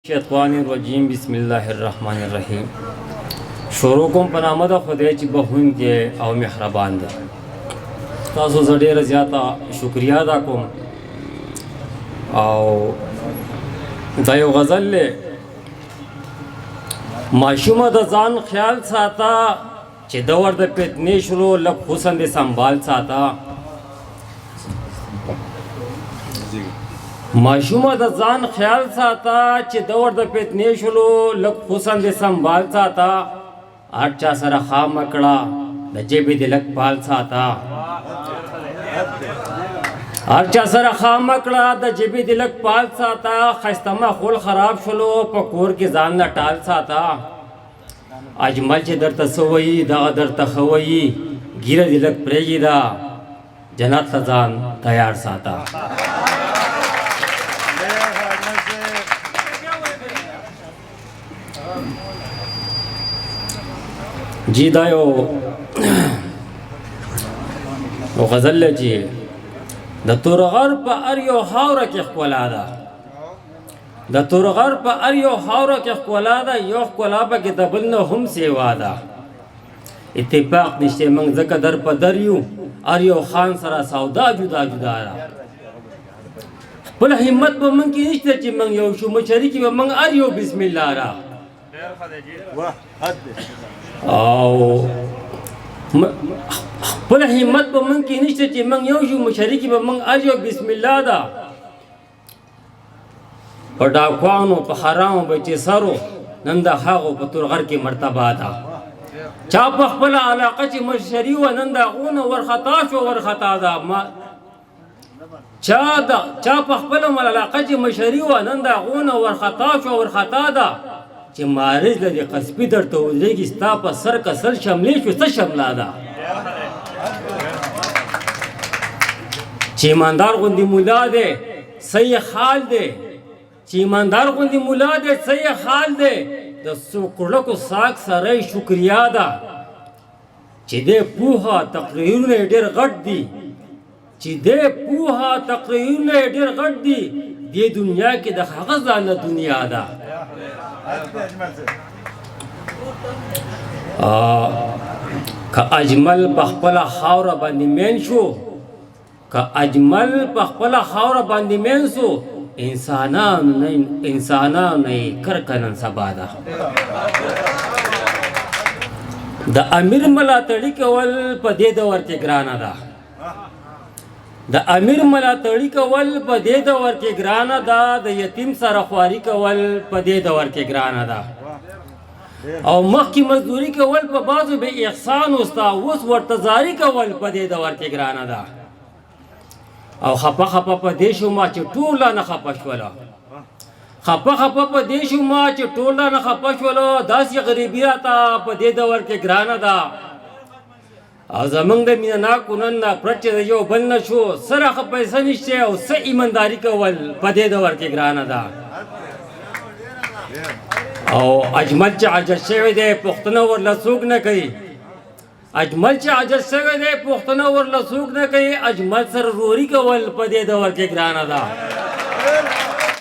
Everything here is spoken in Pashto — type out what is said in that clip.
शैतानिर्रजीम बिस्मिल्लाहिर्रहमानिर्रहीम। शुरू कोम په نامه د خدای چې بخښونکی او مهربان دی। تاسو زه ډېره زیاته شکریا ادا کوم او دا یو غزل دی، ماشومه د ځان خیال ساته چې د ور د فتنې شروع لږ حسن دې سنبال ساته، ماشومه د ځان خیال ساته چې د ور د فتنې شلو لږ حسن دې سنبال ساته، هر چا سره خامه کړه د جیبې دې لږ پال ساته، هر چا سره خامه کړه د جیبې دې لږ پال ساته، ښایسته ماحول خراب شلو په کور کې ځان نه ټال ساته، اجمل چې درته څه وایي دغه درته ښه وایي، ږیره دې لږ پرېږده جنت ته ځان تیار ساته. جی دا یو غزل جی د تورغر په ار یو خاوره کې ښکلا ده، د تورغر په ار یو خاوره کې ښکلا ده، یو ښکلا پکې د بل نه هم سیوا ده، اتفاق نشته موږ ځکه در په در یو، ار یو خان سره سودا جدا جدا ده، خپل همت به موږ کې نشته چې موږ یو شو، مشري کې به موږ ار یو بسم الله را او خپل همت به موږ کې نشته چې موږ یو شو، مشري کې به موږ ار یو بسم الله ده، په ډاکوانو په حرامو به چې سرو نن د هغو په تورغر کې مرتبه ده، چا په خپله علاقه چې مشري وه نن د هغونه ورخطا شو ورخطا ده، چا په خپله علاقه چې مشري وه نن د هغونه ورخطا شو ورخطا ده، چې مارج لري قصبي درته ودرېږي ستا په سر کسل شملې شو څه شمله ده، چې ایماندار غوندې مولا دی صحیح حال دی، چې ایماندار غوندې مولا دی صحیح حال دی، د سوکړکو ساک سره شکریا ده، چې دې پوهه تقریرونه یې ډېر غټ دي، چې دې پوهه تقریرونه یې ډېر غټ دي، دې دنیا کې د هغه ځانه دنیا ده. که اجمل په خپله خاوره باندې مین شو، که اجمل په خپله خاوره باندې مین شو، انسانانو یې کرکه نن سبا ده. د امیر ملاتړي کول په دې دور کې ګرانه ده، د امیر ملاتړي کول په دې دور کې ګرانه ده، د یتیم سره خواري کول په دې دور کې ګرانه ده، او مخکې مزدوري کول په بعضو بې احسان وستا، اوس ورته زاري کول په دې دور کې ګرانه ده، او خپه خپه په دې شومه چې ټوله نه خپه شوله، خپه خپه په دې شومه چې ټوله نه خپه شوله، داسې غریبي راته په دې دور کې ګرانه ده، او زمونږ د مینه ناکو نن نه پرت چې د یو بل نه شو، سره ښه پیسه نشته او څه ایمانداري کول په دې دور کې ګرانه ده، او اجمل چې عجز شوی دی پوښتنه ورله څوک نه کوي، اجمل چې عجز شوی دی پوښتنه ورله څوک نه کوي، اجمل سره روري کول په دې دور کې ګرانه ده.